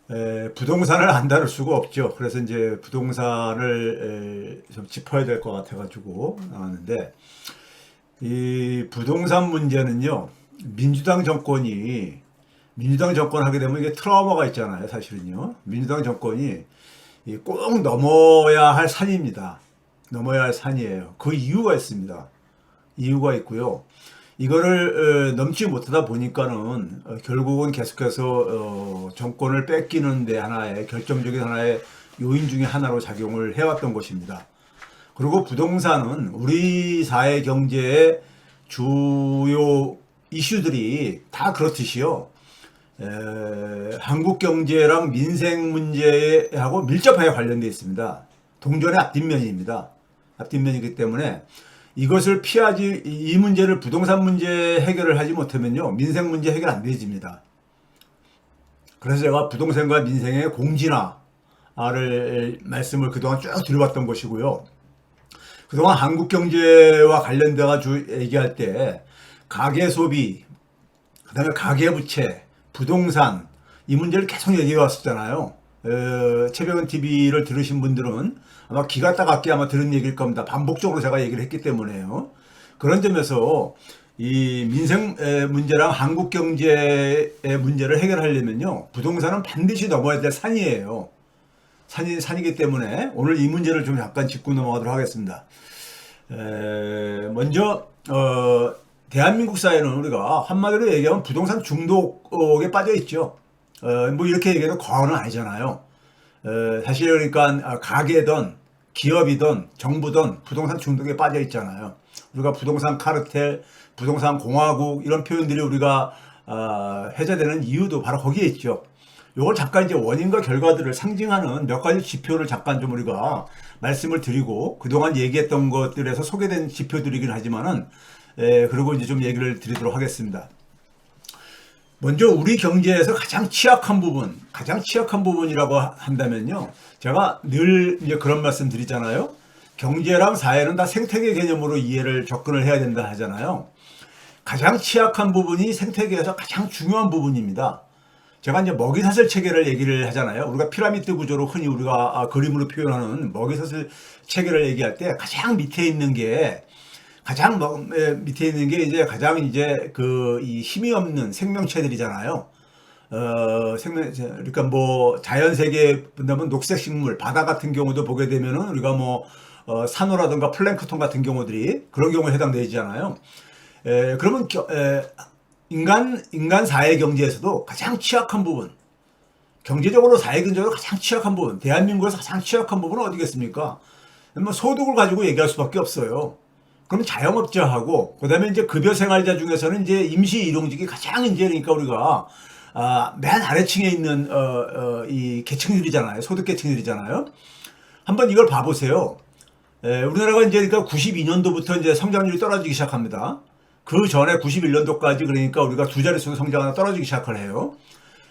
부동산을 안 다룰 수가 없죠. 그래서 이제 부동산을 좀 짚어야 될 것 같아가지고 나왔는데, 이 부동산 문제는요, 민주당 정권 하게 되면 이게 트라우마가 있잖아요, 사실은요. 민주당 정권이 이꼭 넘어야 할 산입니다. 넘어야 할 산이에요. 그 이유가 있습니다. 이유가 있고요. 이거를 넘지 못하다 보니까는 결국은 계속해서 정권을 뺏기는 데 하나의 결정적인 하나의 요인 중에 하나로 작용을 해왔던 것입니다. 그리고 부동산은 우리 사회 경제의 주요 이슈들이 다 그렇듯이요. 한국 경제랑 민생 문제하고 밀접하게 관련되어 있습니다. 동전의 앞뒷면입니다. 앞뒷면이기 때문에 이것을 피하지, 이 문제를 부동산 문제 해결을 하지 못하면요, 민생 문제 해결 안 되집니다. 그래서 제가 부동산과 민생의 공진화를 말씀을 그동안 쭉 드려봤던 것이고요. 그동안 한국 경제와 관련돼 가지고 얘기할 때 가계 소비, 그다음에 가계 부채, 부동산 이 문제를 계속 얘기해 왔었잖아요. 최병은 TV를 들으신 분들은 아마 귀가 따갑게 아마 들은 얘기일 겁니다. 반복적으로 제가 얘기를 했기 때문에요. 그런 점에서 이 민생 문제랑 한국 경제의 문제를 해결하려면요, 부동산은 반드시 넘어야 될 산이에요. 산이기 때문에 오늘 이 문제를 좀 약간 짚고 넘어가도록 하겠습니다. 먼저 대한민국 사회는 우리가 한마디로 얘기하면 부동산 중독에 빠져 있죠. 뭐 이렇게 얘기해도 과언은 아니잖아요. 사실 그러니까 가게든 기업이든 정부든 부동산 중독에 빠져 있잖아요. 우리가 부동산 카르텔, 부동산 공화국 이런 표현들이 우리가 해제되는 이유도 바로 거기에 있죠. 요걸 잠깐 이제 원인과 결과들을 상징하는 몇 가지 지표를 잠깐 좀 우리가 말씀을 드리고 그동안 얘기했던 것들에서 소개된 지표들이긴 하지만은 그리고 이제 좀 얘기를 드리도록 하겠습니다. 먼저 우리 경제에서 가장 취약한 부분이라고 한다면요. 제가 늘 이제 그런 말씀 드리잖아요. 경제랑 사회는 다 생태계 개념으로 이해를 접근을 해야 된다 하잖아요. 가장 취약한 부분이 생태계에서 가장 중요한 부분입니다. 제가 이제 먹이사슬 체계를 얘기를 하잖아요. 우리가 피라미드 구조로 흔히 우리가 그림으로 표현하는 먹이사슬 체계를 얘기할 때 가장 밑에 있는 게 이제 가장 이제 그 이 힘이 없는 생명체들이잖아요. 그러니까 뭐 자연 세계에 본다면 녹색 식물, 바다 같은 경우도 보게 되면은 우리가 뭐 산호라든가 플랭크톤 같은 경우들이 그런 경우에 해당되잖아요. 그러면 인간 사회 경제에서도 가장 취약한 부분, 경제적으로 사회 경제적으로 가장 취약한 부분, 대한민국에서 가장 취약한 부분은 어디겠습니까? 뭐 소득을 가지고 얘기할 수밖에 없어요. 그럼 자영업자하고 그다음에 이제 급여 생활자 중에서는 이제 임시 일용직이 가장 이제 그러니까 우리가 맨 아래층에 있는 이 계층들이잖아요. 소득 계층들이잖아요. 한번 이걸 봐보세요. 우리나라가 이제 그러니까 92년도부터 이제 성장률이 떨어지기 시작합니다. 그 전에 91년도까지 그러니까 우리가 두 자릿수 성장하다 떨어지기 시작을 해요.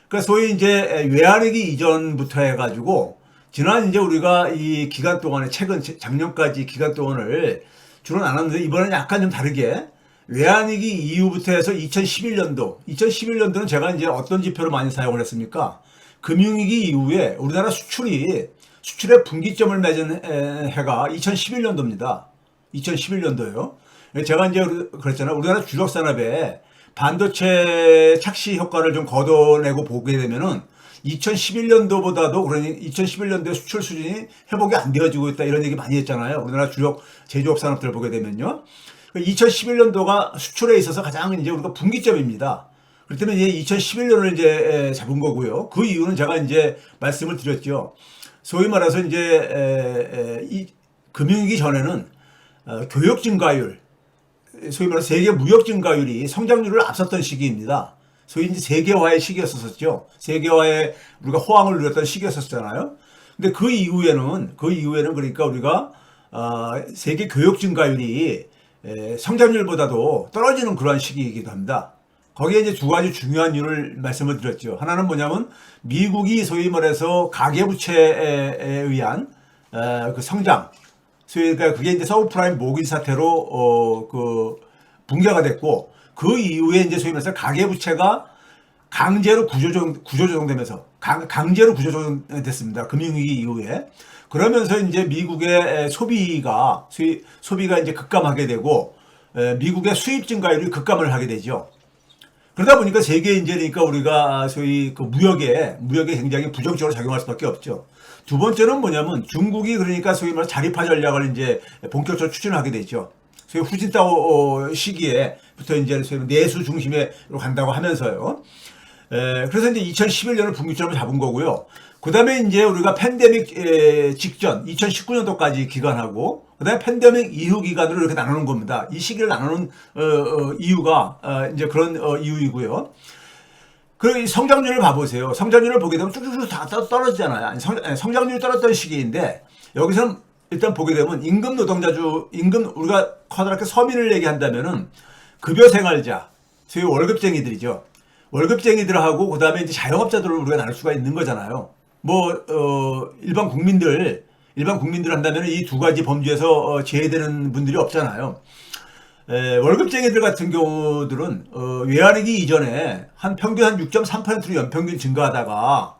그러니까 소위 이제 외환위기 이전부터 해가지고 지난 이제 우리가 이 기간 동안에 최근 작년까지 기간 동안을 주로 나눴는데 이번에는 약간 좀 다르게 외환위기 이후부터 해서 2011년도는 제가 이제 어떤 지표를 많이 사용을 했습니까? 금융위기 이후에 우리나라 수출의 분기점을 맺은 해가 2011년도입니다. 2011년도요. 제가 이제 그랬잖아요. 우리나라 주력 산업에 반도체 착시 효과를 좀 걷어내고 보게 되면은 2011년도보다도 그러니 2011년도에 수출 수준이 회복이 안 되어지고 있다 이런 얘기 많이 했잖아요. 우리나라 주력 제조업 산업들을 보게 되면요. 2011년도가 수출에 있어서 가장 이제 우리가 분기점입니다. 그렇다면 이제 2011년을 이제 잡은 거고요. 그 이유는 제가 이제 말씀을 드렸죠. 소위 말해서 이제 이 금융위기 전에는 교역 증가율, 소위 말해서 세계 무역 증가율이 성장률을 앞섰던 시기입니다. 소위 이제 세계화의 시기였었죠. 세계화에 우리가 호황을 누렸던 시기였었잖아요. 근데 그 이후에는 그러니까 우리가 세계 교역 증가율이 성장률보다도 떨어지는 그러한 시기이기도 합니다. 거기에 이제 두 가지 중요한 이유를 말씀을 드렸죠. 하나는 뭐냐면 미국이 소위 말해서 가계부채에 의한 그 성장, 그러니까 그게 이제 서브프라임 모기지 사태로 그 붕괴가 됐고 그 이후에 이제 소위 말해서 강제로 구조조정되면서 강제로 구조조정됐습니다. 금융위기 이후에. 그러면서 이제 미국의 소비가 이제 급감하게 되고 미국의 수입 증가율이 급감을 하게 되죠. 그러다 보니까 세계 이제 그러니까 우리가 소위 그 무역에 굉장히 부정적으로 작용할 수밖에 없죠. 두 번째는 뭐냐면 중국이 그러니까 소위 말해 자립화 전략을 이제 본격적으로 추진하게 되죠. 소위 후진타오 시기에부터 이제 소위 내수 중심으로 간다고 하면서요. 그래서 이제 2011년을 분기점을 잡은 거고요. 그 다음에 이제 우리가 팬데믹 직전 2019년도까지 기간하고 그 다음에 팬데믹 이후 기간으로 이렇게 나누는 겁니다. 이 시기를 나누는 이유가 이제 그런 이유이고요. 그 성장률을 봐보세요. 성장률을 보게 되면 쭉쭉쭉 다 떨어지잖아요. 성장률이 떨어졌던 시기인데 여기서는 일단 보게 되면 임금 노동자주, 우리가 커다랗게 서민을 얘기한다면은 급여 생활자, 소위 월급쟁이들이죠. 월급쟁이들하고 그 다음에 이제 자영업자들을 우리가 나눌 수가 있는 거잖아요. 일반 국민들 한다면 이 두 가지 범주에서 제외되는 분들이 없잖아요. 월급쟁이들 같은 경우들은 외환위기 이전에 평균 한 6.3%로 연평균 증가하다가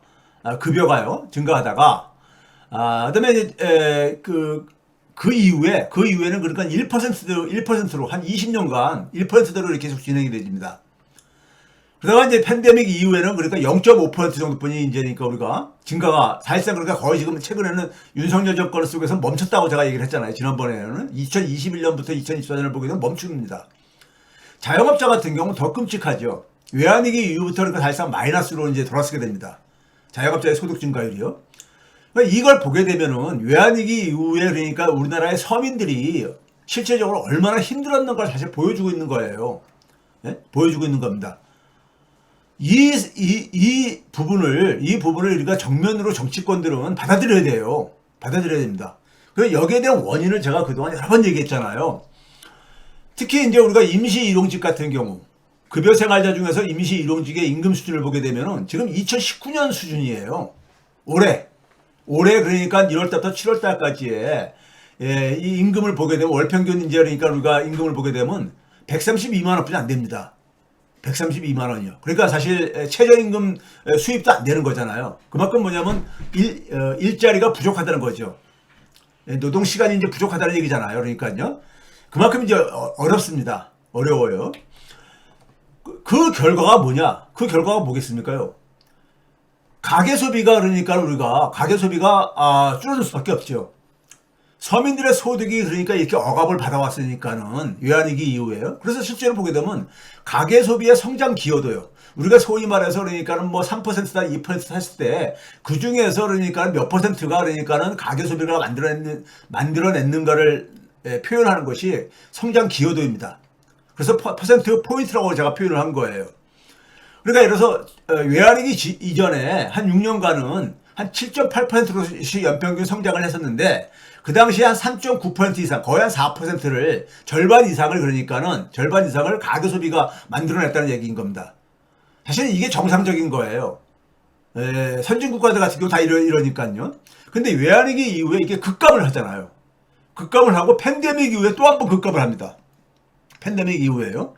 급여가요 증가하다가 그다음에 이제 그 이후에는 그러니까 1%로 한 20년간 1%대로 계속 진행이 됩니다. 그러다가 이제 팬데믹 이후에는 그러니까 0.5% 정도뿐이 이제 그러니까 우리가 증가가 사실상 그러니까 거의 지금 최근에는 윤석열 정권 속에서 멈췄다고 제가 얘기를 했잖아요. 지난번에는 2021년부터 2024년을 보게 되면 멈춥니다. 자영업자 같은 경우는 더 끔찍하죠. 외환위기 이후부터 그러니까 사실상 마이너스로 이제 돌아서게 됩니다. 자영업자의 소득 증가율이요. 그러니까 이걸 보게 되면은 외환위기 이후에 그러니까 우리나라의 서민들이 실제적으로 얼마나 힘들었는가를 사실 보여주고 있는 거예요. 네? 보여주고 있는 겁니다. 이 부분을 우리가 정면으로 정치권들은 받아들여야 돼요. 받아들여야 됩니다. 그 여기에 대한 원인을 제가 그동안 여러 번 얘기했잖아요. 특히 이제 우리가 임시일용직 같은 경우, 급여 생활자 중에서 임시일용직의 임금 수준을 보게 되면은 지금 2019년 수준이에요. 올해 그러니까 1월달부터 7월달까지의 이 임금을 보게 되면 월 평균 이제 그러니까 우리가 임금을 보게 되면 132만 원뿐이 안 됩니다. 132만 원이요. 그러니까 사실 최저임금 수입도 안 되는 거잖아요. 그만큼 뭐냐면 일자리가 부족하다는 거죠. 노동시간이 이제 부족하다는 얘기잖아요. 그러니까요. 그만큼 이제 어렵습니다. 어려워요. 그 결과가 뭐냐? 그 결과가 뭐겠습니까요? 가계소비가 그러니까 우리가 가계소비가 줄어들 수밖에 없죠. 서민들의 소득이 그러니까 이렇게 억압을 받아왔으니까는 외환위기 이후에요. 그래서 실제로 보게 되면 가계소비의 성장 기여도요. 우리가 소위 말해서 그러니까는 뭐 3%다 2% 했을 때 그 중에서 그러니까 몇 퍼센트가 그러니까는 가계소비가 만들어냈는가를 표현하는 것이 성장 기여도입니다. 그래서 퍼센트 포인트라고 제가 표현을 한 거예요. 그러니까 예를 들어서 외환위기 이전에 한 6년간은 한 7.8%씩 연평균 성장을 했었는데 그 당시에 한 3.9% 이상 거의 한 4%를 절반 이상을 가계소비가 만들어냈다는 얘기인 겁니다. 사실 이게 정상적인 거예요. 선진국가들 같은 경우 다 이러니까요. 근데 외환위기 이후에 이게 급감을 하잖아요. 급감을 하고 팬데믹 이후에 또 한 번 급감을 합니다. 팬데믹 이후에요.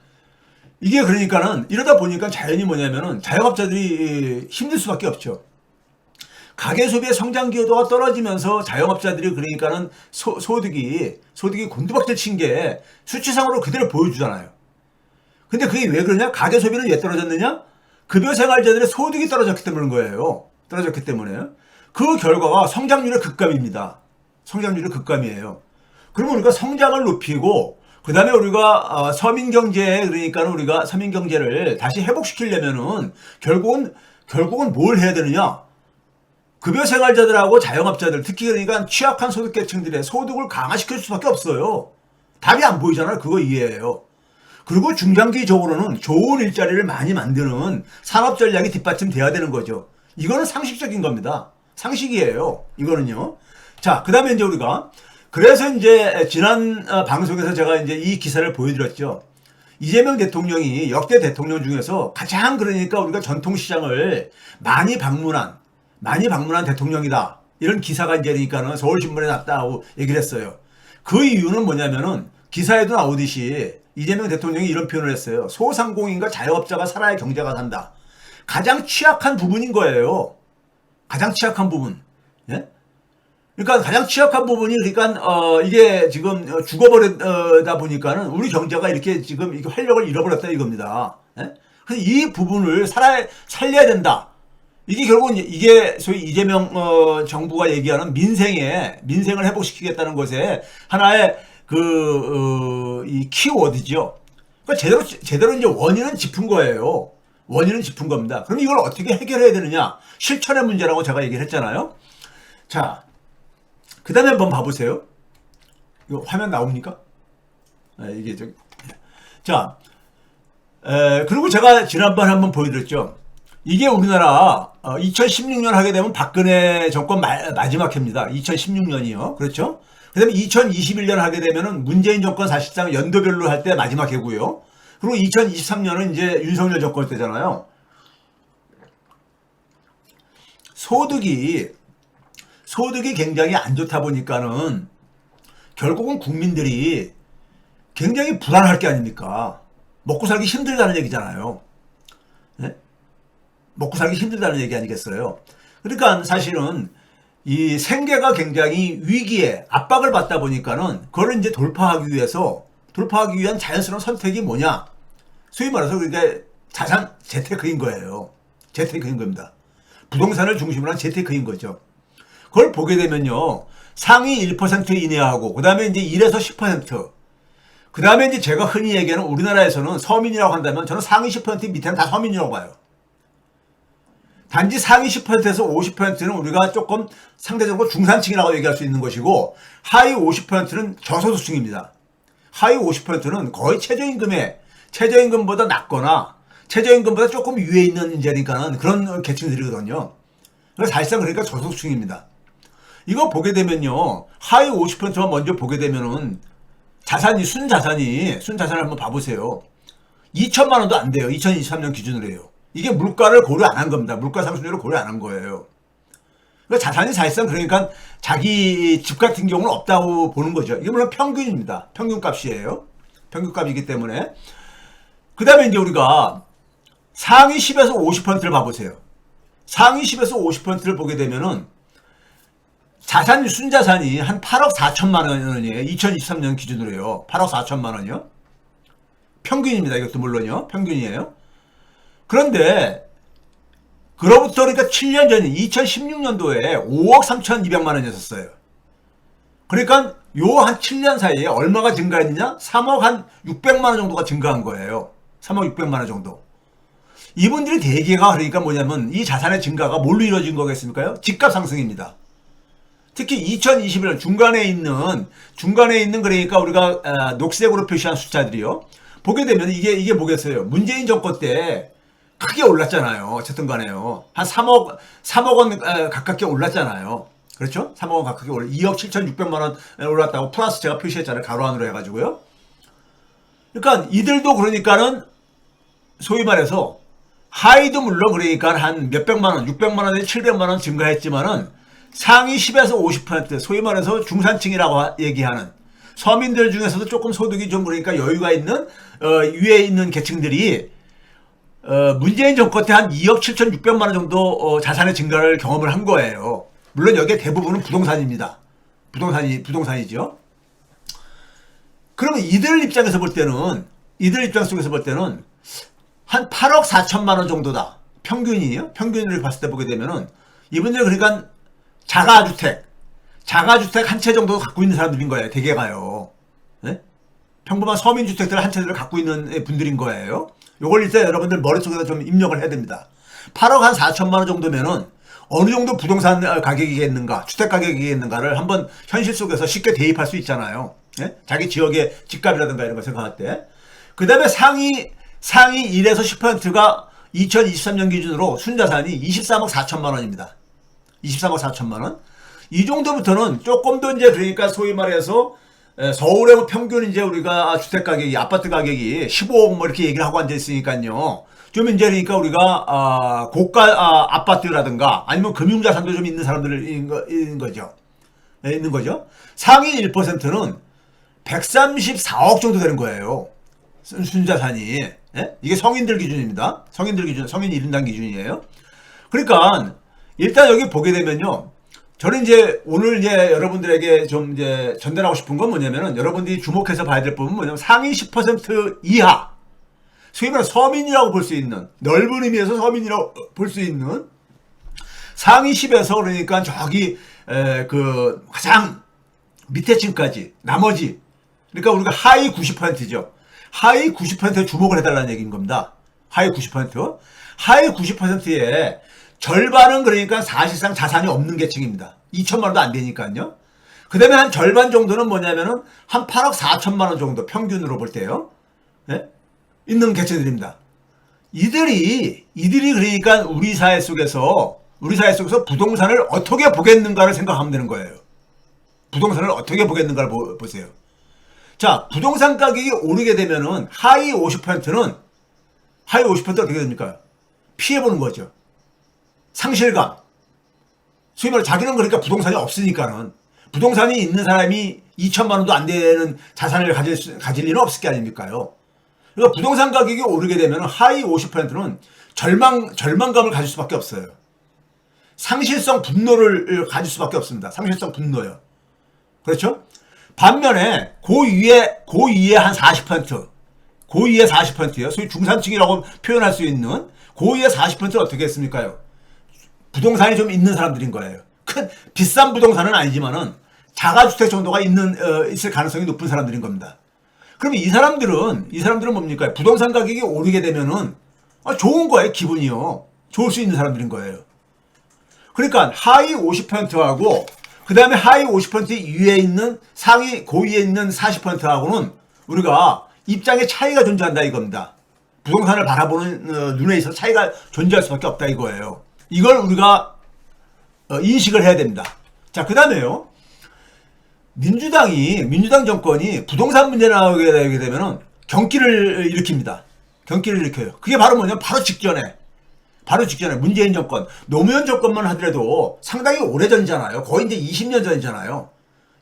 이게 그러니까는 이러다 보니까 자연히 뭐냐면은 자영업자들이 힘들 수밖에 없죠. 가계소비의 성장 기여도가 떨어지면서 자영업자들이 그러니까는 소득이 곤두박질 친 게 수치상으로 그대로 보여주잖아요. 근데 그게 왜 그러냐? 가계소비는 왜 떨어졌느냐? 급여 생활자들의 소득이 떨어졌기 때문인 거예요. 떨어졌기 때문에. 그 결과가 성장률의 급감입니다. 성장률의 급감이에요. 그러면 우리가 성장을 높이고 그 다음에 우리가 서민 경제에 그러니까 우리가 서민 경제를 다시 회복시키려면은 결국은 뭘 해야 되느냐? 급여 생활자들하고 자영업자들, 특히 그러니까 취약한 소득계층들의 소득을 강화시킬 수밖에 없어요. 답이 안 보이잖아요. 그거 이해해요. 그리고 중장기적으로는 좋은 일자리를 많이 만드는 산업 전략이 뒷받침돼야 되는 거죠. 이거는 상식적인 겁니다. 상식이에요. 이거는요. 자, 그 다음에 이제 우리가 그래서 이제 지난 방송에서 제가 이제 이 기사를 보여드렸죠. 이재명 대통령이 역대 대통령 중에서 가장 그러니까 우리가 전통시장을 많이 방문한 대통령이다. 이런 기사가 이제 그러니까는 서울신문에 났다고 얘기를 했어요. 그 이유는 뭐냐면은 기사에도 나오듯이 이재명 대통령이 이런 표현을 했어요. 소상공인과 자영업자가 살아야 경제가 산다. 가장 취약한 부분인 거예요. 가장 취약한 부분. 예? 그러니까 가장 취약한 부분이 그러니까 이게 지금 죽어버리다 보니까는 우리 경제가 이렇게 지금 이게 활력을 잃어버렸다 이겁니다. 예? 그래서 이 부분을 살려야 된다. 이게 결국은 이게 소위 이재명 정부가 얘기하는 민생을 회복시키겠다는 것에 하나의 이 키워드죠. 그러니까 제대로 이제 원인은 짚은 거예요. 원인은 짚은 겁니다. 그럼 이걸 어떻게 해결해야 되느냐? 실천의 문제라고 제가 얘기를 했잖아요. 자, 그 다음에 한번 봐보세요. 이거 화면 나옵니까? 이게 자, 그리고 제가 지난번에 한번 보여드렸죠. 이게 우리나라 2016년 하게 되면 박근혜 정권 마지막 해입니다. 2016년이요. 그렇죠? 그 다음에 2021년 하게 되면은 문재인 정권 사실상 연도별로 할 때 마지막 해고요. 그리고 2023년은 이제 윤석열 정권 때잖아요. 소득이 굉장히 안 좋다 보니까는 결국은 국민들이 굉장히 불안할 게 아닙니까? 먹고 살기 힘들다는 얘기잖아요. 네? 먹고 살기 힘들다는 얘기 아니겠어요? 그러니까 사실은 이 생계가 굉장히 위기에 압박을 받다 보니까는 그걸 이제 돌파하기 위한 자연스러운 선택이 뭐냐? 소위 말해서 그러니까 자산 재테크인 거예요. 재테크인 겁니다. 부동산을 중심으로 한 재테크인 거죠. 그걸 보게 되면요. 상위 1% 이내하고 그다음에 이제 1에서 10%. 그다음에 이제 제가 흔히 얘기하는 우리나라에서는 서민이라고 한다면 저는 상위 10% 밑에는 다 서민이라고 봐요. 단지 상위 10%에서 50%는 우리가 조금 상대적으로 중산층이라고 얘기할 수 있는 것이고 하위 50%는 저소득층입니다. 하위 50%는 거의 최저임금보다 낮거나 최저임금보다 조금 위에 있는 인재니까는 그런 계층들이거든요. 그래서 사실상 그러니까 저소득층입니다. 이거 보게 되면요. 하위 50%만 먼저 보게 되면은 순자산을 한번 봐보세요. 2천만 원도 안 돼요. 2023년 기준으로 해요. 이게 물가를 고려 안 한 겁니다. 물가 상승률을 고려 안 한 거예요. 그러니까 자산이 사실상 그러니까 자기 집 같은 경우는 없다고 보는 거죠. 이게 물론 평균입니다. 평균값이에요. 평균값이기 때문에. 그 다음에 이제 우리가 상위 10에서 50%를 봐보세요. 상위 10에서 50%를 보게 되면은 순자산이 한 8억 4천만 원이에요. 2023년 기준으로요. 8억 4천만 원이요. 평균입니다. 이것도 물론요. 평균이에요. 그런데 그로부터 그러니까 7년 전인 2016년도에 5억 3,200만 원이었어요. 그러니까 요 한 7년 사이에 얼마가 증가했느냐? 3억 한 600만 원 정도가 증가한 거예요. 3억 600만 원 정도. 이분들이 대개가 그러니까 뭐냐면 이 자산의 증가가 뭘로 이루어진 거겠습니까? 집값 상승입니다. 특히 2021년 중간에 있는 그러니까 우리가 녹색으로 표시한 숫자들이요. 보게 되면 이게 뭐겠어요? 문재인 정권 때 크게 올랐잖아요. 어쨌든 간에요. 한 3억 원 가깝게 올랐잖아요. 그렇죠? 3억 원 가깝게 2억 7,600만 원 올랐다고 플러스 제가 표시했잖아요. 가로 안으로 해가지고요. 그러니까 이들도 그러니까는 소위 말해서 하위도 물론 그러니까 한 몇백만 원, 600만 원에 700만 원 증가했지만은 상위 10에서 50% 소위 말해서 중산층이라고 얘기하는 서민들 중에서도 조금 소득이 좀 그러니까 여유가 있는 위에 있는 계층들이 문재인 정권 때 한 2억 7,600만 원 정도 자산의 증가를 경험을 한 거예요. 물론 여기에 대부분은 부동산입니다. 부동산이죠. 그러면 이들 입장에서 볼 때는 한 8억 4천만 원 정도다. 평균이에요. 평균을 봤을 때 보게 되면은 이분들 그러니까 자가주택 한 채 정도 갖고 있는 사람들인 거예요. 대개가요. 네? 평범한 서민주택들 한 채를 갖고 있는 분들인 거예요. 요걸 일단 여러분들 머릿속에다 좀 입력을 해야 됩니다. 8억 한 4천만 원 정도면은 어느 정도 부동산 가격이겠는가, 주택 가격이겠는가를 한번 현실 속에서 쉽게 대입할 수 있잖아요. 네? 자기 지역의 집값이라든가 이런 거 생각할 때. 그 다음에 상위 1에서 10%가 2023년 기준으로 순자산이 23억 4천만 원입니다. 23억 4천만 원. 이 정도부터는 조금 더 이제 그러니까 소위 말해서 서울의 평균 이제 우리가 주택 가격이 아파트 가격이 15억 뭐 이렇게 얘기를 하고 앉아 있으니까요. 좀 이제 그러니까 우리가 고가 아파트라든가 아니면 금융자산도 좀 있는 사람들인 거죠. 있는 거죠. 상위 1%는 134억 정도 되는 거예요. 순자산이. 예? 이게 성인들 기준입니다. 성인들 기준, 성인 1인당 기준이에요. 그러니까 일단 여기 보게 되면요. 저는 이제 오늘 이제 여러분들에게 좀 이제 전달하고 싶은 건 뭐냐면은 여러분들이 주목해서 봐야 될 부분은 뭐냐면 상위 10% 이하, 소위 말해 서민이라고 볼 수 있는, 넓은 의미에서 서민이라고 볼 수 있는 상위 10에서 그러니까 저기 그 가장 밑에 층까지 나머지, 그러니까 우리가 하위 90%죠. 하위 90%에 주목을 해달라는 얘기인 겁니다. 하위 90%. 하위 90%에 절반은 그러니까 사실상 자산이 없는 계층입니다. 2천만 원도 안 되니까요. 그 다음에 한 절반 정도는 뭐냐면은 한 8억 4천만 원 정도 평균으로 볼 때요. 네? 있는 계층들입니다. 이들이 그러니까 우리 사회 속에서 부동산을 어떻게 보겠는가를 생각하면 되는 거예요. 부동산을 어떻게 보겠는가를 보세요. 자, 부동산 가격이 오르게 되면은 하위 50%는 어떻게 됩니까? 피해보는 거죠. 상실감. 소위 말해 자기는 그러니까 부동산이 없으니까는 부동산이 있는 사람이 2천만 원도 안 되는 자산을 가질 리는 없을 게 아닙니까요? 그러니까 부동산 가격이 오르게 되면 하위 50%는 절망감을 가질 수밖에 없어요. 상실성 분노를 가질 수밖에 없습니다. 상실성 분노요. 그렇죠? 반면에 고위에 한 40%, 고위에 40%요. 소위 중산층이라고 표현할 수 있는 고위에 40%는 어떻게 했습니까요? 부동산이 좀 있는 사람들인 거예요. 비싼 부동산은 아니지만은 자가주택 정도가 있을 가능성이 높은 사람들인 겁니다. 그러면 이 사람들은 뭡니까? 부동산 가격이 오르게 되면은 좋은 거예요. 기분이요. 좋을 수 있는 사람들인 거예요. 그러니까 하위 50%하고 그 다음에 하위 50% 이외에 있는 고위에 있는 40%하고는 우리가 입장의 차이가 존재한다 이겁니다. 부동산을 바라보는 눈에 있어서 차이가 존재할 수밖에 없다 이거예요. 이걸 우리가 인식을 해야 됩니다. 자, 그 다음에요. 민주당 정권이 부동산 문제 나오게 되면은 경기를 일으킵니다. 경기를 일으켜요. 그게 바로 뭐냐면 바로 직전에 문재인 정권, 노무현 정권만 하더라도 상당히 오래전이잖아요. 거의 이제 20년 전이잖아요.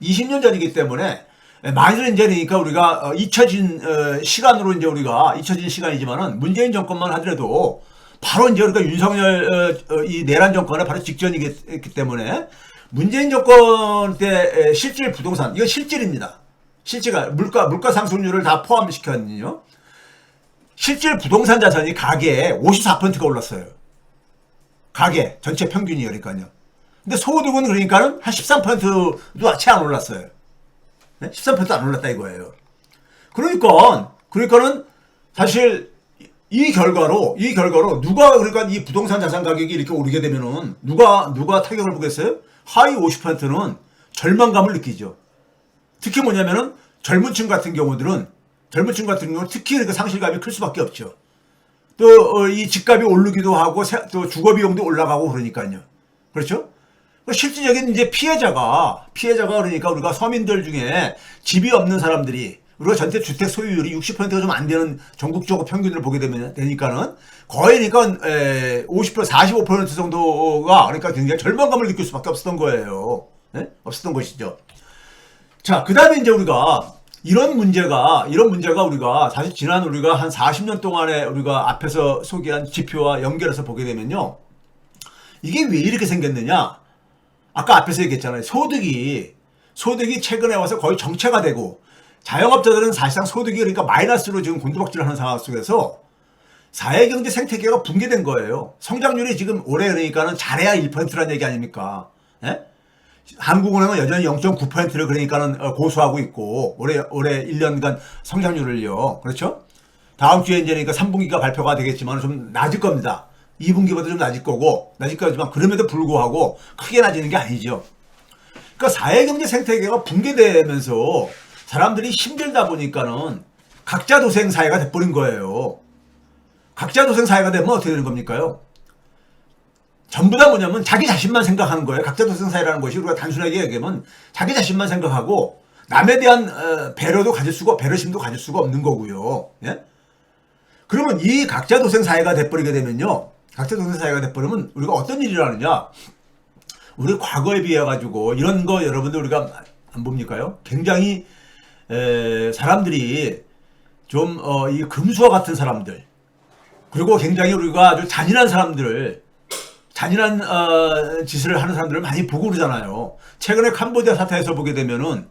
20년 전이기 때문에 많이들 이제 그러니까 우리가 잊혀진 시간이지만은 문재인 정권만 하더라도 바로 이제 우리가 윤석열 이 내란 정권의 바로 직전이기 때문에 문재인 정권 때 실질 부동산, 이거 실질입니다. 실질가 물가 상승률을 다 포함시켰는요. 실질 부동산 자산이 가계에 54%가 올랐어요. 가계 전체 평균이요, 그러니까요. 근데 소득은 그러니까는 한 13%도 채 안 올랐어요. 네? 13%도 안 올랐다 이거예요. 그러니까는 사실 이 결과로 누가 그러니까 이 부동산 자산 가격이 이렇게 오르게 되면은 누가 타격을 보겠어요? 하위 50%는 절망감을 느끼죠. 특히 뭐냐면은 젊은 층 같은 경우는 특히 그 상실감이 클 수밖에 없죠. 또 이 집값이 오르기도 하고 또 주거 비용도 올라가고 그러니까요. 그렇죠? 실질적인 이제 피해자가 그러니까 우리가 서민들 중에 집이 없는 사람들이 우리가 전체 주택 소유율이 60%가 좀 안 되는 전국적으로 평균을 보게 되니까는 거의 그러니까 45% 정도가 그러니까 굉장히 절망감을 느낄 수밖에 없었던 거예요. 네? 없었던 것이죠. 자, 그다음에 이제 우리가 이런 문제가 우리가 사실 지난 우리가 한 40년 동안에 우리가 앞에서 소개한 지표와 연결해서 보게 되면요. 이게 왜 이렇게 생겼느냐? 아까 앞에서 얘기했잖아요. 소득이 최근에 와서 거의 정체가 되고 자영업자들은 사실상 소득이 그러니까 마이너스로 지금 곤두박질을 하는 상황 속에서 사회경제 생태계가 붕괴된 거예요. 성장률이 지금 올해 그러니까는 잘해야 1%라는 얘기 아닙니까? 예? 한국은행은 여전히 0.9%를 그러니까는 고수하고 있고 올해 1년간 성장률을요. 그렇죠? 다음 주에 이제 그러니까 3분기가 발표가 되겠지만 좀 낮을 겁니다. 2분기보다 좀 낮을 거지만 그럼에도 불구하고 크게 낮은 게 아니죠. 그러니까 사회경제 생태계가 붕괴되면서 사람들이 힘들다 보니까는 각자 도생 사회가 돼버린 거예요. 각자 도생 사회가 되면 어떻게 되는 겁니까요? 전부 다 뭐냐면 자기 자신만 생각하는 거예요. 각자 도생 사회라는 것이 우리가 단순하게 얘기하면 자기 자신만 생각하고 남에 대한 배려심도 가질 수가 없는 거고요. 예? 그러면 이 각자 도생 사회가 돼버리게 되면요. 각자 도생 사회가 돼버리면 우리가 어떤 일을 하느냐? 우리 과거에 비해 가지고 이런 거 여러분들 우리가 안 봅니까요? 굉장히 사람들이 좀, 이 금수와 같은 사람들, 그리고 굉장히 우리가 아주 잔인한 사람들을, 잔인한, 짓을 하는 사람들을 많이 보고 그러잖아요. 최근에 캄보디아 사태에서 보게 되면은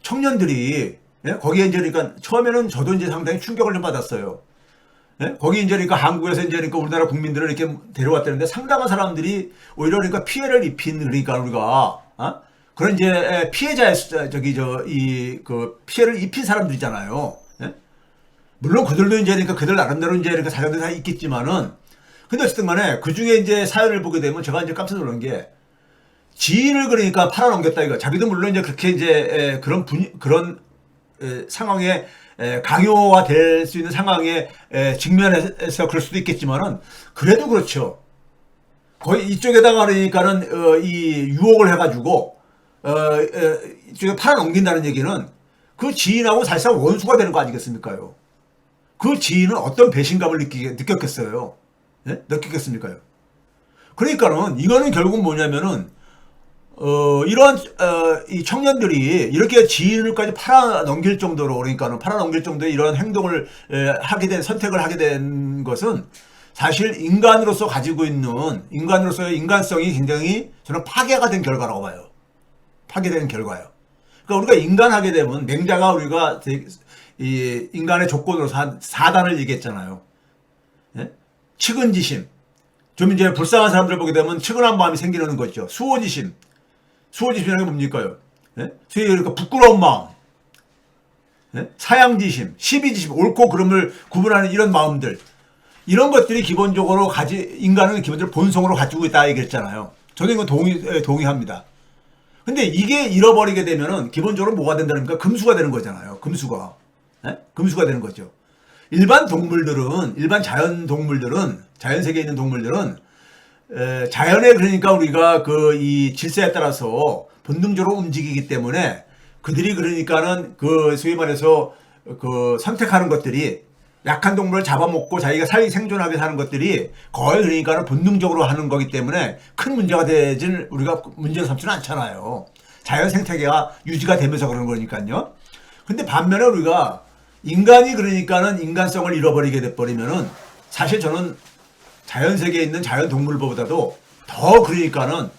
청년들이, 예? 거기에 이제 그러니까 처음에는 저도 이제 상당히 충격을 좀 받았어요. 예? 거기 이제 그러니까 한국에서 이제 그러니까 우리나라 국민들을 이렇게 데려왔다는데 상당한 사람들이 오히려 그러니까 피해를 입힌 그러니까 우리가 그런 이제 피해자의 숫자 저기 저 이 그 피해를 입힌 사람들이잖아요. 예? 물론 그들도 이제 그러니까 그들 나름대로 이제 그러니까 사정들이 다 있겠지만은 근데 어쨌든 간에 그 중에 이제 사연을 보게 되면 제가 이제 깜짝 놀란 게 지인을 그러니까 팔아넘겼다 이거. 자기도 물론 이제 그렇게 이제 그런 상황에 강요가 될 수 있는 상황에 직면해서 그럴 수도 있겠지만은 그래도 그렇죠. 거의 이쪽에다가 그러니까는 이 유혹을 해가지고 이쪽에 팔아넘긴다는 얘기는 그 지인하고 사실상 원수가 되는 거 아니겠습니까요? 그 지인은 어떤 배신감을 느꼈겠어요? 예? 느꼈겠습니까요? 그러니까는 이거는 결국 뭐냐면은 이런 이 청년들이 이렇게 지인을까지 팔아넘길 정도로 그러니까는 팔아넘길 정도의 이런 행동을 하게 된 선택을 하게 된 것은 사실 인간으로서 가지고 있는 인간으로서의 인간성이 굉장히 저는 파괴가 된 결과라고 봐요. 파괴된 결과요. 그러니까 우리가 인간하게 되면 맹자가 우리가 이 인간의 조건으로서 한 4단을 얘기했잖아요. 예? 측은지심. 좀 이제 불쌍한 사람들 보게 되면 측은한 마음이 생기는 거죠. 수호지심. 수호지심이라는 게 뭡니까요? 예? 소위 그러니까 부끄러운 마음. 예? 사양지심, 시비지심, 옳고 그름을 구분하는 이런 마음들. 이런 것들이 기본적으로 인간은 기본적으로 본성으로 가지고 있다 얘기했잖아요. 저는 이건 동의합니다. 근데 이게 잃어버리게 되면은 기본적으로 뭐가 된다는 겁니까? 금수가 되는 거잖아요. 금수가. 예? 금수가 되는 거죠. 일반 자연 동물들은, 자연 세계에 있는 동물들은, 자연에 그러니까 우리가 이 질서에 따라서 본능적으로 움직이기 때문에 그들이 그러니까는 소위 말해서 선택하는 것들이 약한 동물을 잡아먹고 자기가 생존하게 사는 것들이 거의 그러니까는 본능적으로 하는 거기 때문에 큰 문제가 되질 우리가 문제를 삼지는 않잖아요. 자연 생태계가 유지가 되면서 그런 거니까요. 근데 반면에 우리가 인간이 그러니까는 인간성을 잃어버리게 돼버리면은 사실 저는 자연 세계에 있는 자연 동물보다도 더 그러니까는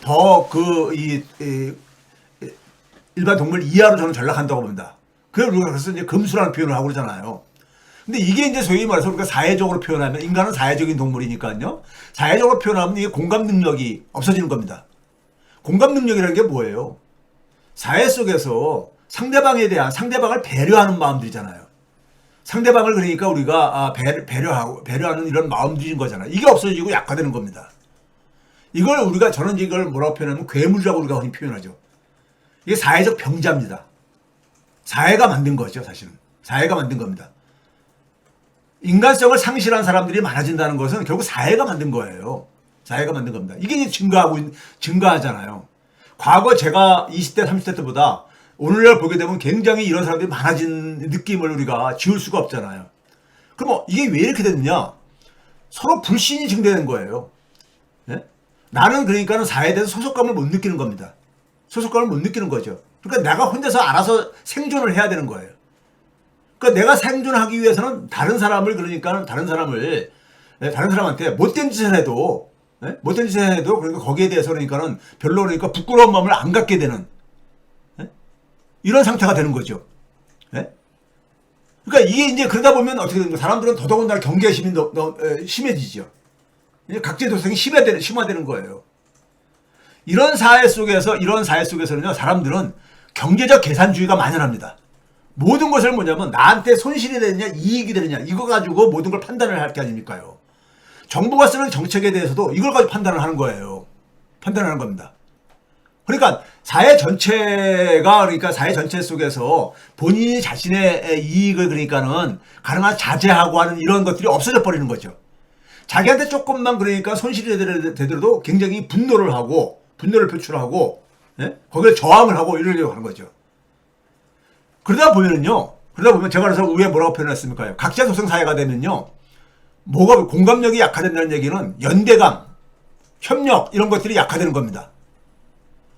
더 일반 동물 이하로 저는 전락한다고 봅니다. 그래서 이제 금수라는 표현을 하고 그러잖아요. 근데 이게 이제 소위 말해서 우리가 사회적으로 표현하면 인간은 사회적인 동물이니까요. 사회적으로 표현하면 이게 공감 능력이 없어지는 겁니다. 공감 능력이라는 게 뭐예요? 사회 속에서 상대방을 배려하는 마음들이잖아요. 상대방을 그러니까 우리가 배려하는 이런 마음들인 거잖아요. 이게 없어지고 약화되는 겁니다. 저는 이걸 뭐라고 표현하면 괴물이라고 우리가 흔히 표현하죠. 이게 사회적 병자입니다. 사회가 만든 거죠, 사실은. 사회가 만든 겁니다. 인간성을 상실한 사람들이 많아진다는 것은 결국 사회가 만든 거예요. 사회가 만든 겁니다. 이게 이제 증가하잖아요. 과거 제가 20대, 30대 때보다 오늘날 보게 되면 굉장히 이런 사람들이 많아진 느낌을 우리가 지울 수가 없잖아요. 그럼 이게 왜 이렇게 됐느냐? 서로 불신이 증대된 거예요. 네? 나는 그러니까는 사회에 대해서 소속감을 못 느끼는 겁니다. 소속감을 못 느끼는 거죠. 그러니까 내가 혼자서 알아서 생존을 해야 되는 거예요. 그러니까 내가 생존하기 위해서는 다른 사람한테 못된 짓을 해도 그러니까 거기에 대해서 그러니까는 별로 그러니까 부끄러운 마음을 안 갖게 되는 이런 상태가 되는 거죠. 그러니까 이게 이제 그러다 보면 어떻게 되는 거예요? 사람들은 더더군다나 경계심이 심해지죠. 이제 각질 도성이 심화되는 거예요. 이런 사회 속에서는요, 사람들은 경제적 계산주의가 만연합니다. 모든 것을 뭐냐면 나한테 손실이 되느냐 이익이 되느냐 이거 가지고 모든 걸 판단을 할 게 아닙니까요. 정부가 쓰는 정책에 대해서도 이걸 가지고 판단을 하는 거예요. 판단하는 겁니다. 그러니까 사회 전체 속에서 본인이 자신의 이익을 그러니까는 가능한 자제하고 하는 이런 것들이 없어져 버리는 거죠. 자기한테 조금만 그러니까 손실이 되더라도 굉장히 분노를 표출하고 거기에 저항을 하고 이러려고 하는 거죠. 그러다 보면 제가 그래서 왜 뭐라고 표현했습니까? 각자 소생 사회가 되면요, 공감력이 약화된다는 얘기는 연대감, 협력 이런 것들이 약화되는 겁니다.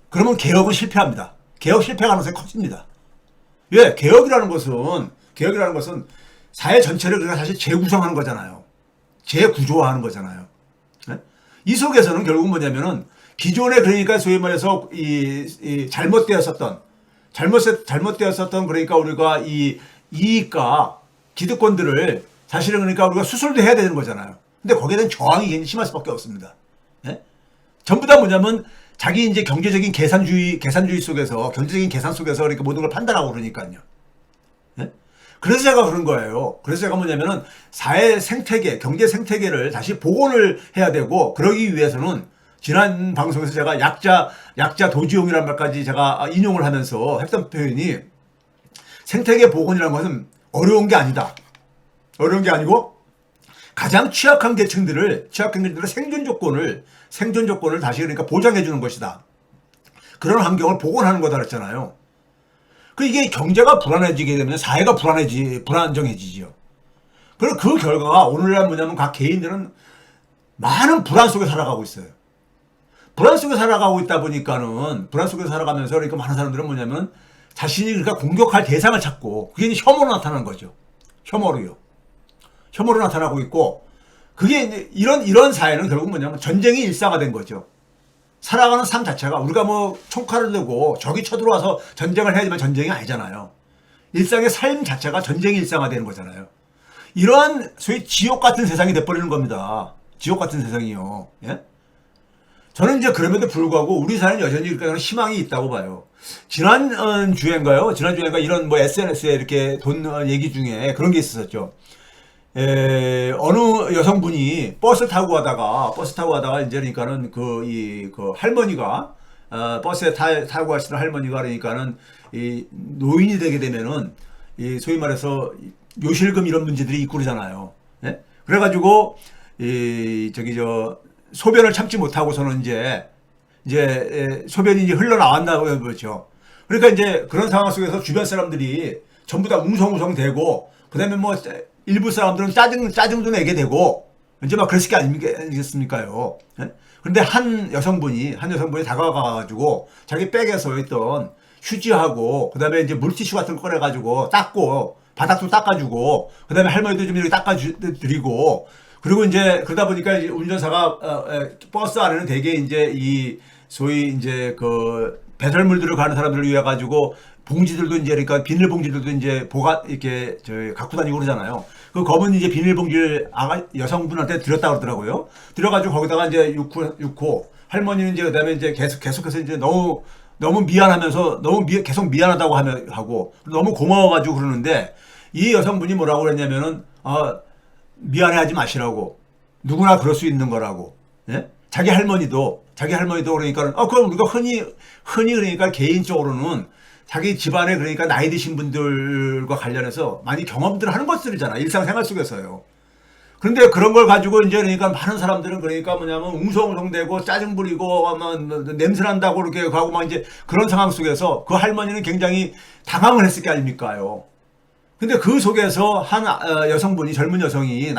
그러면 개혁은 실패합니다. 개혁 실패 가능성이 커집니다. 왜? 개혁이라는 것은 개혁이라는 것은 사회 전체를 우리가 사실 재구성하는 거잖아요. 재구조화하는 거잖아요. 네? 이 속에서는 결국 뭐냐면은 기존에 그러니까 소위 말해서 잘못되었었던 그러니까 우리가 이 이익과 기득권들을 사실은 그러니까 우리가 수술도 해야 되는 거잖아요. 근데 거기에 대한 저항이 굉장히 심할 수밖에 없습니다. 예? 전부 다 뭐냐면 자기 이제 경제적인 계산주의 속에서 경제적인 계산 속에서 그러니까 모든 걸 판단하고 그러니까요. 예? 그래서 제가 그런 거예요. 그래서 제가 뭐냐면은 사회 생태계, 경제 생태계를 다시 복원을 해야 되고 그러기 위해서는 지난 방송에서 제가 약자 도지용이라는 말까지 제가 인용을 하면서 했던 표현이 생태계 복원이라는 것은 어려운 게 아니다. 어려운 게 아니고 가장 취약한 계층들의 생존 조건을 다시 그러니까 보장해 주는 것이다. 그런 환경을 복원하는 거다 그랬잖아요. 이게 경제가 불안해지게 되면 사회가 불안정해지지요. 그리고 그 결과가 오늘날 뭐냐면 각 개인들은 많은 불안 속에 살아가고 있어요. 불안 속에 살아가고 있다 보니까는 불안 속에 살아가면서 그러니까 많은 사람들은 뭐냐면 자신이 그러니까 공격할 대상을 찾고 그게 이제 혐오로 나타나는 거죠. 혐오로 나타나고 있고 그게 이제 이런 사회는 결국 뭐냐면 전쟁이 일상화된 거죠. 살아가는 삶 자체가 우리가 뭐 총칼을 들고 적이 쳐들어와서 전쟁을 해야 되면 전쟁이 아니잖아요. 일상의 삶 자체가 전쟁이 일상화되는 거잖아요. 이러한 소위 지옥 같은 세상이 돼버리는 겁니다. 지옥 같은 세상이요. 예? 저는 이제 그럼에도 불구하고 우리 사회는 여전히 그러니까 희망이 있다고 봐요. 지난주인가 이런 뭐 SNS에 이렇게 돈 얘기 중에 그런 게 있었죠. 어느 여성분이 버스 타고 가다가 이제 그러니까는 그 할머니가 버스에 타고 가시는 할머니가 그러니까는 이 노인이 되게 되면은 이 소위 말해서 요실금 이런 문제들이 있고 그러잖아요. 예? 그래가지고 소변을 참지 못하고서는 이제 소변이 이제 흘러나왔다고 그렇죠. 그러니까 이제 그런 상황 속에서 주변 사람들이 전부 다 웅성웅성대고 그다음에 뭐 일부 사람들은 짜증도 내게 되고 이제 막 그랬을 게 아니겠습니까요. 예? 그런데 한 여성분이 다가가가지고 자기 백에서 있던 휴지하고 그다음에 이제 물티슈 같은 거 꺼내가지고 닦고 바닥도 닦아주고 그다음에 할머니도 좀 이렇게 닦아드리고 그리고 이제 그러다 보니까 이제 운전사가 버스 안에는 되게 이제 이 소위 이제 그 배설물들을 가는 사람들을 위해 가지고 봉지들도 이제 그러니까 비닐봉지들도 이제 이렇게 갖고 다니고 그러잖아요. 그 검은 이제 비닐봉지를 여성분한테 드렸다 그러더라고요. 드려가지고 거기다가 이제 넣고 할머니는 이제 그다음에 이제 계속해서 이제 너무 미안하면서 계속 미안하다고 하고 너무 고마워가지고 그러는데 이 여성분이 뭐라고 그랬냐면은 미안해하지 마시라고. 누구나 그럴 수 있는 거라고. 예? 자기 할머니도 그러니까 그럼 우리가 흔히 그러니까 개인적으로는 자기 집안에 그러니까 나이 드신 분들과 관련해서 많이 경험들 하는 것들이잖아. 일상생활 속에서요. 그런데 그런 걸 가지고 이제 그러니까 많은 사람들은 그러니까 뭐냐면 웅성웅성대고 짜증 부리고 냄새 난다고 이렇게 하고 막 이제 그런 상황 속에서 그 할머니는 굉장히 당황을 했을 게 아닙니까요. 근데 그 속에서 한 여성분이 젊은 여성이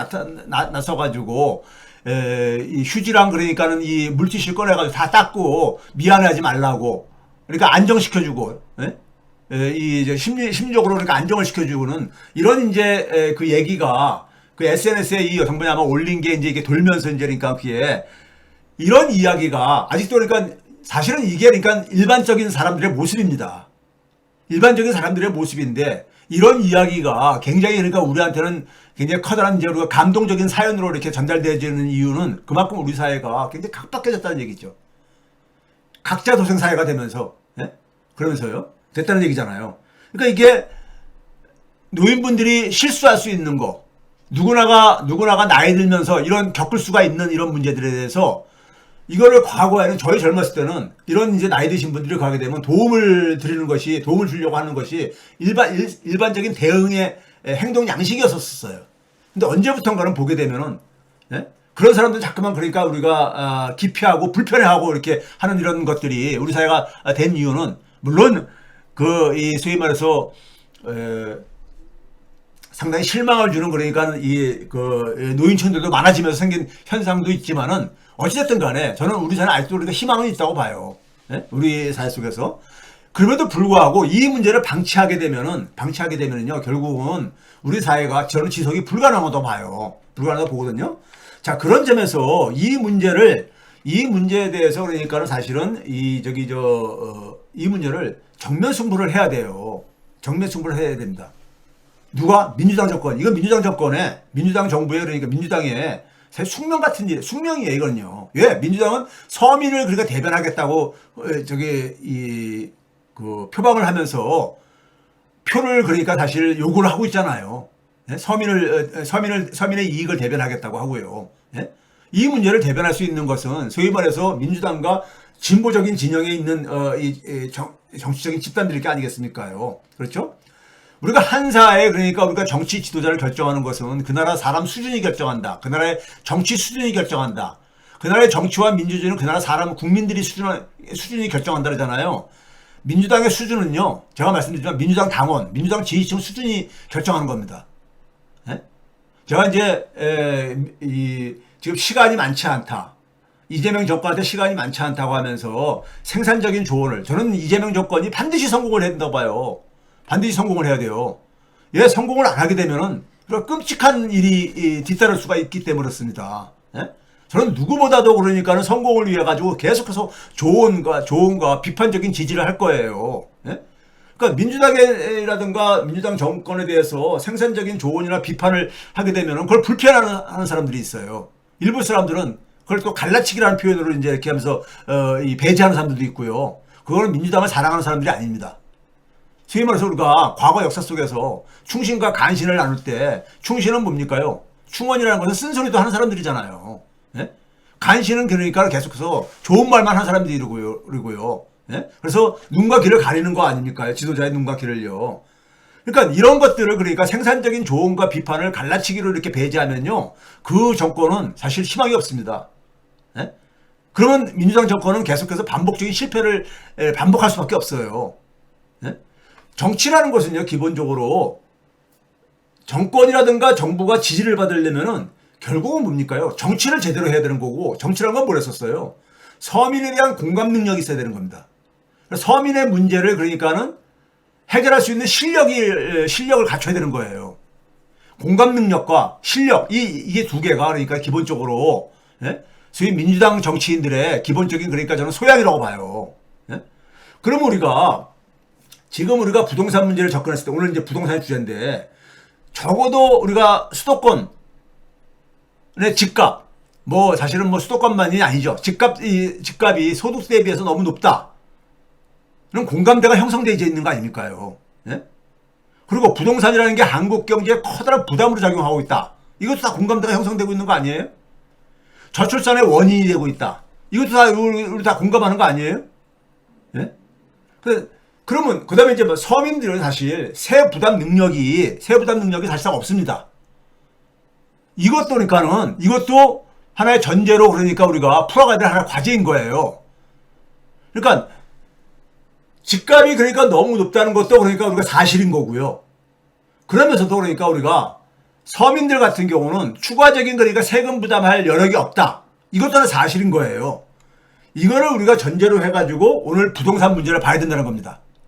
나서가지고 이 휴지랑 그러니까는 이 물티슈 꺼내가지고 다 닦고 미안해하지 말라고 그러니까 안정시켜주고 이 이제 심리적으로 그러니까 안정을 시켜주고는 이런 이제 그 얘기가 그 SNS에 이 여성분이 아마 올린 게 이제 이게 돌면서 이제 그러니까 그게 이런 이야기가 아직도 그러니까 사실은 이게 그러니까 일반적인 사람들의 모습입니다. 일반적인 사람들의 모습인데 이런 이야기가 굉장히 그러니까 우리한테는 굉장히 커다란 이제 우리가 감동적인 사연으로 이렇게 전달되어지는 이유는 그만큼 우리 사회가 굉장히 각박해졌다는 얘기죠. 각자 도생 사회가 되면서 그러면서요 됐다는 얘기잖아요. 그러니까 이게 노인분들이 실수할 수 있는 거 누구나가 나이 들면서 이런 겪을 수가 있는 이런 문제들에 대해서 이거를 과거에는 저희 젊었을 때는 이런 이제 나이 드신 분들이 가게 되면 도움을 주려고 하는 것이 일반적인 대응의 행동 양식이었었어요. 근데 언제부턴가는 보게 되면은 그런 사람들 자꾸만 그러니까 우리가 기피하고 불편해하고 이렇게 하는 이런 것들이 우리 사회가 된 이유는 물론 이 소위 말해서 상당히 실망을 주는 그러니까 노인층들도 많아지면서 생긴 현상도 있지만은 어찌됐든 간에 저는 우리 사회는 아직도 우리가 희망은 있다고 봐요. 우리 사회 속에서. 그럼에도 불구하고 이 문제를 방치하게 되면은요, 결국은 우리 사회가 저는 지속이 불가능하다고 봐요. 불가능하다고 보거든요. 자, 그런 점에서 이 문제에 대해서 그러니까는 사실은 이 문제를 정면 승부를 해야 돼요. 정면 승부를 해야 됩니다. 누가? 민주당 정권. 이건 민주당 정부에 그러니까 민주당의 숙명 같은 일, 숙명이에요, 이거는요. 왜? 민주당은 서민을 그러니까 대변하겠다고, 표방을 하면서 표를 그러니까 사실 요구를 하고 있잖아요. 예? 서민의 이익을 대변하겠다고 하고요. 예? 이 문제를 대변할 수 있는 것은 소위 말해서 민주당과 진보적인 진영에 있는, 정치적인 집단들일 게 아니겠습니까요? 그렇죠? 우리가 한사에 그러니까 우리가 정치 지도자를 결정하는 것은 그 나라 사람 수준이 결정한다. 그 나라의 정치 수준이 결정한다. 그 나라의 정치와 민주주의는 그 나라 사람 국민들이 수준이 결정한다 그러잖아요. 민주당의 수준은요. 제가 말씀드리지만 민주당 당원, 민주당 지지층 수준이 결정하는 겁니다. 예? 제가 이제 지금 시간이 많지 않다. 이재명 정권한테 시간이 많지 않다고 하면서 생산적인 조언을 저는 이재명 정권이 반드시 성공을 해야 된다고 봐요. 반드시 성공을 해야 돼요. 예, 성공을 안 하게 되면은 끔찍한 일이 뒤따를 수가 있기 때문에 그렇습니다. 예? 저는 누구보다도 그러니까는 성공을 위해 가지고 계속해서 조언과 비판적인 지지를 할 거예요. 예? 그러니까 민주당이라든가 민주당 정권에 대해서 생산적인 조언이나 비판을 하게 되면은 그걸 불편해하는 사람들이 있어요. 일부 사람들은 그걸 또 갈라치기라는 표현으로 이제 이렇게 하면서 배제하는 사람들도 있고요. 그거는 민주당을 사랑하는 사람들이 아닙니다. 소위 말해서 우리가 과거 역사 속에서 충신과 간신을 나눌 때 충신은 뭡니까요? 충원이라는 것은 쓴소리도 하는 사람들이잖아요. 예? 간신은 그러니까 계속해서 좋은 말만 하는 사람들이고요. 예? 그래서 눈과 귀를 가리는 거 아닙니까? 지도자의 눈과 귀를요. 그러니까 이런 것들을 그러니까 생산적인 조언과 비판을 갈라치기로 이렇게 배제하면요. 그 정권은 사실 희망이 없습니다. 예? 그러면 민주당 정권은 계속해서 반복적인 실패를 반복할 수밖에 없어요. 예? 정치라는 것은요, 기본적으로 정권이라든가 정부가 지지를 받으려면은 결국은 뭡니까요? 정치를 제대로 해야 되는 거고, 정치라는 건 뭘 했었어요? 서민에 대한 공감 능력이 있어야 되는 겁니다. 서민의 문제를 그러니까는 해결할 수 있는 실력을 갖춰야 되는 거예요. 공감 능력과 실력, 이게 두 개가 그러니까 기본적으로, 예? 소위 민주당 정치인들의 기본적인 그러니까 저는 소양이라고 봐요. 예? 그럼 지금 우리가 부동산 문제를 접근했을 때, 오늘 이제 부동산이 주제인데, 적어도 우리가 수도권의 집값, 사실은 수도권만이 아니죠. 집값이 소득 대비해서 너무 높다. 그럼 공감대가 형성되어 있는 거 아닙니까요? 예? 그리고 부동산이라는 게 한국 경제에 커다란 부담으로 작용하고 있다. 이것도 다 공감대가 형성되고 있는 거 아니에요? 저출산의 원인이 되고 있다. 이것도 다 우리 다 공감하는 거 아니에요? 예? 그러면 그다음에 이제 서민들은 사실 세 부담 능력이 사실상 없습니다. 이것도 하나의 전제로 그러니까 우리가 풀어가야 될 하나의 과제인 거예요. 그러니까 집값이 그러니까 너무 높다는 것도 그러니까 우리가 사실인 거고요. 그러면서도 그러니까 우리가 서민들 같은 경우는 추가적인 그러니까 세금 부담할 여력이 없다. 이것도 하나 사실인 거예요. 이거를 우리가 전제로 해가지고 오늘 부동산 문제를 봐야 된다는 겁니다.